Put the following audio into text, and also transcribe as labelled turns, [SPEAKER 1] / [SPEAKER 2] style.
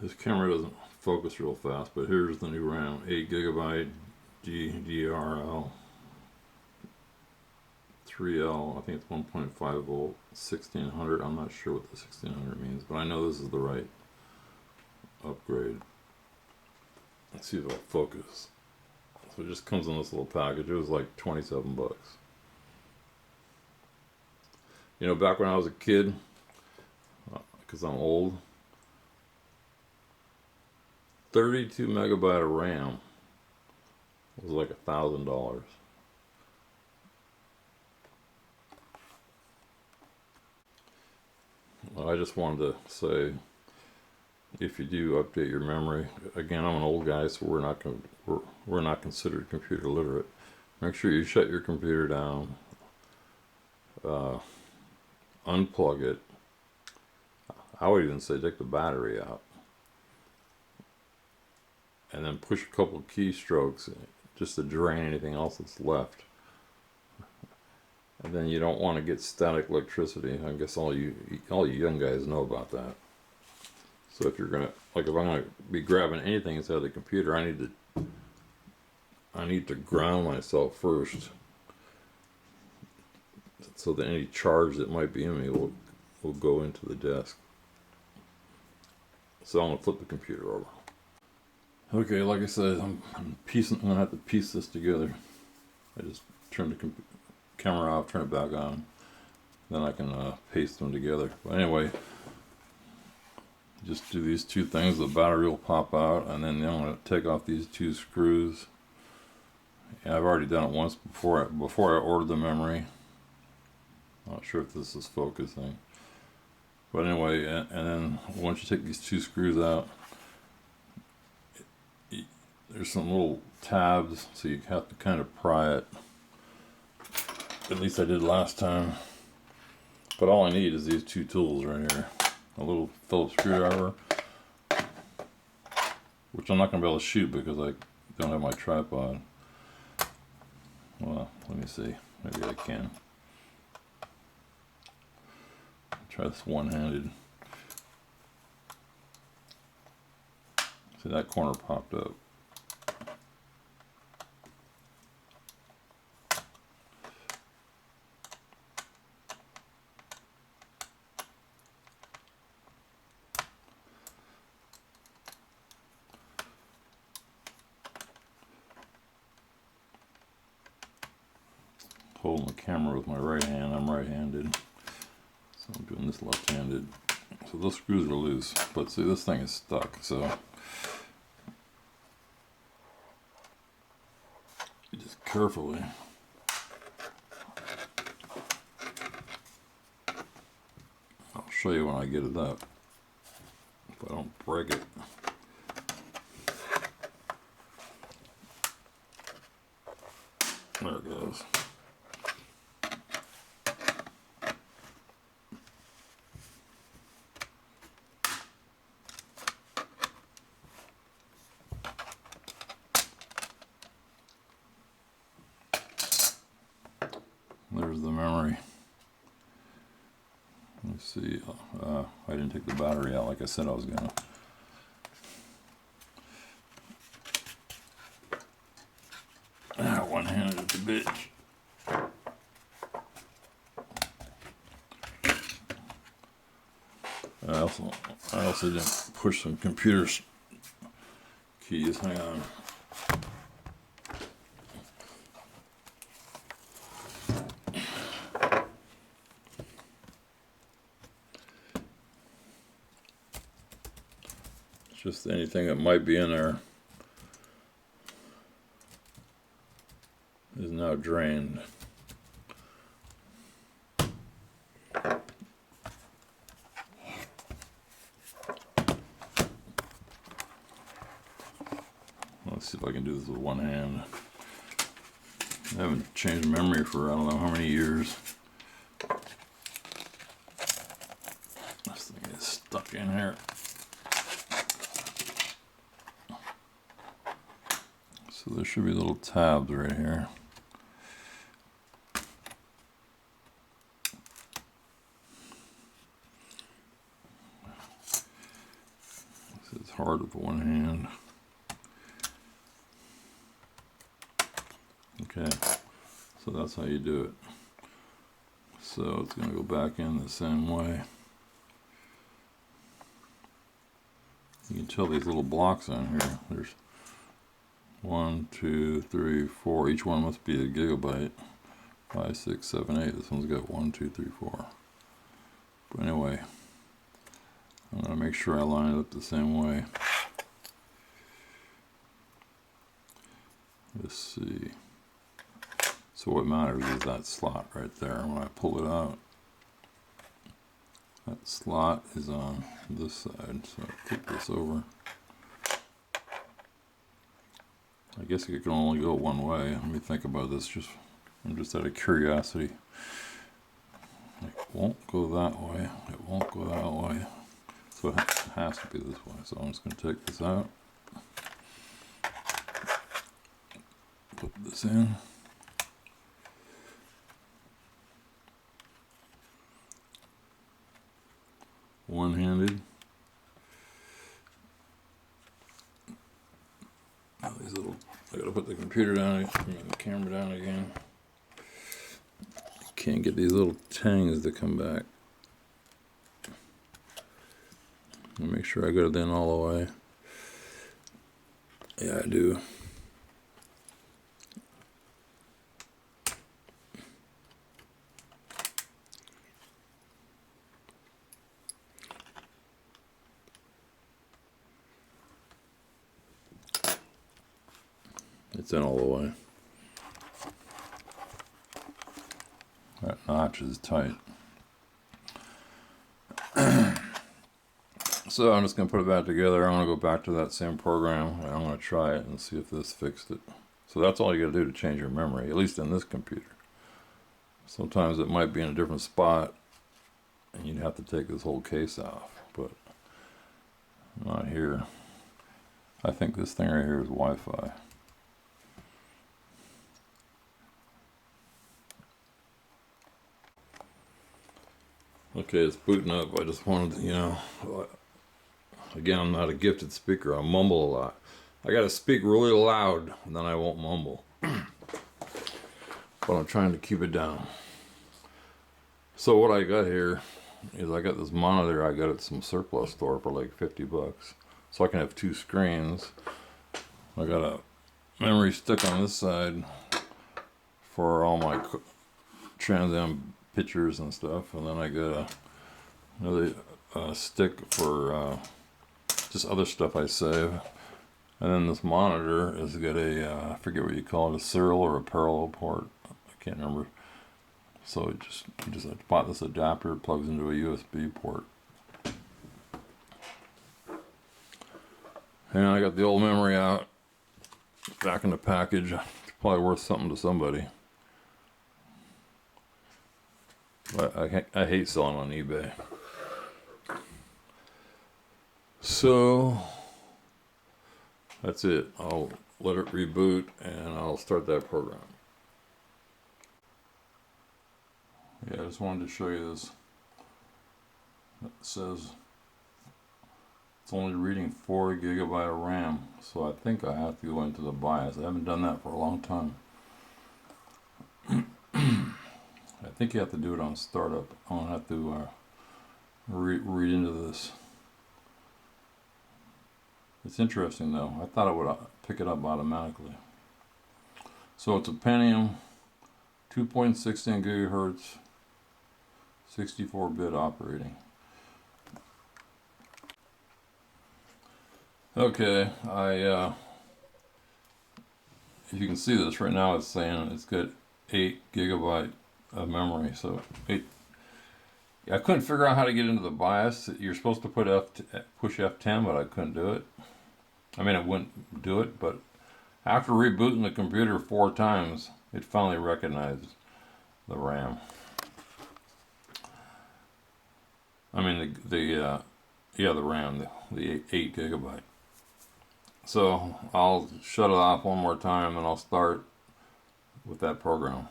[SPEAKER 1] This camera doesn't focus real fast, but here's the new RAM, 8 gigabyte DDR3L. I think it's 1.5 volt, 1600. I'm not sure what the 1600 means, but I know this is the right upgrade. Let's see if it'll focus. So it just comes in this little package. It was like 27 bucks. You know, back when I was a kid, because I'm old, 32 megabyte of RAM was like $1,000. Well, I just wanted to say, if you do update your memory, again, I'm an old guy, so we're not considered computer literate. Make sure you shut your computer down, unplug it. I would even say take the battery out, and then push a couple of keystrokes just to drain anything else that's left. And then you don't want to get static electricity. I guess all you young guys know about that. So if you're gonna, like, if I'm gonna be grabbing anything inside the computer, I need to ground myself first, so that any charge that might be in me will go into the desk. So I'm gonna flip the computer over. Okay, like I said, I'm gonna have to piece this together. I just turn the camera off, turn it back on, then I can paste them together. But anyway, just do these two things, the battery will pop out, and then I'm going to take off these two screws. Yeah, I've already done it once before I ordered the memory. Not sure if this is focusing, but anyway, and then once you take these two screws out, there's some little tabs, so you have to kind of pry it. At least I did last time. But all I need is these two tools right here. A little Phillips screwdriver, which I'm not going to be able to shoot because I don't have my tripod. Well, let me see. Maybe I can. Try this one-handed. See, that corner popped up. Holding the camera with my right hand. I'm right-handed, so I'm doing this left-handed. So those screws are loose, but see, this thing is stuck, so you just carefully I'll show you when I get it up, if I don't break it. There it goes. There's the memory. Let's see. I didn't take the battery out like I said I was gonna. One-handed at the bitch. I also didn't push some computer keys. Hang on. Just anything that might be in there is now drained. Let's see if I can do this with one hand. I haven't changed memory for I don't know how many years. This thing is stuck in here. So there should be little tabs right here. This is hard with one hand. Okay, so that's how you do it. So it's going to go back in the same way. You can tell these little blocks on here. There's 1, 2, 3, 4. Each one must be a gigabyte. 5, 6, 7, 8. This one's got 1, 2, 3, 4. But anyway, I'm going to make sure I line it up the same way. Let's see. So what matters is that slot right there. When I pull it out, that slot is on this side. So I flip this over. I guess it can only go one way. Let me think about this. I'm just out of curiosity. It won't go that way. It won't go that way. So it has to be this way. So I'm just going to take this out. Put this in. One-handed. These little, I gotta put the computer down, the camera down again. Can't get these little tangs to come back. Make sure I got it in all the way. Yeah, I do. It's in all the way. That notch is tight. So I'm just going to put it back together. I'm going to go back to that same program and I'm going to try it and see if this fixed it. So that's all you got to do to change your memory, at least in this computer. Sometimes it might be in a different spot and you'd have to take this whole case off, but not here. I think this thing right here is Wi-Fi. Okay, it's booting up. I just wanted to, again, I'm not a gifted speaker. I mumble a lot. I gotta speak really loud, and then I won't mumble. But I'm trying to keep it down. So what I got here is I got this monitor I got at some surplus store for like 50 bucks. So I can have two screens. I got a memory stick on this side for all my Trans Am pictures and stuff, and then I got another stick for just other stuff I save. And then this monitor has got a I forget what you call it, a serial or a parallel port. I can't remember. So you just bought this adapter. It plugs into a USB port. And I got the old memory out, back in the package. It's probably worth something to somebody. But I hate selling on eBay. So that's it. I'll let it reboot and I'll start that program. Yeah, I just wanted to show you this. It says it's only reading 4 gigabyte of RAM, so I think I have to go into the BIOS. I haven't done that for a long time. I think you have to do it on startup. I'm gonna have to read into this. It's interesting though. I thought it would pick it up automatically. So it's a Pentium, 2.16 gigahertz, 64-bit operating. Okay, if you can see this right now, it's saying it's got 8 gigabyte of memory. So I couldn't figure out how to get into the BIOS. You're supposed to push F10, but I couldn't do it. I mean, it wouldn't do it, but after rebooting the computer 4 times, it finally recognized the RAM. I mean, the RAM, the 8 gigabyte. So I'll shut it off one more time and I'll start with that program.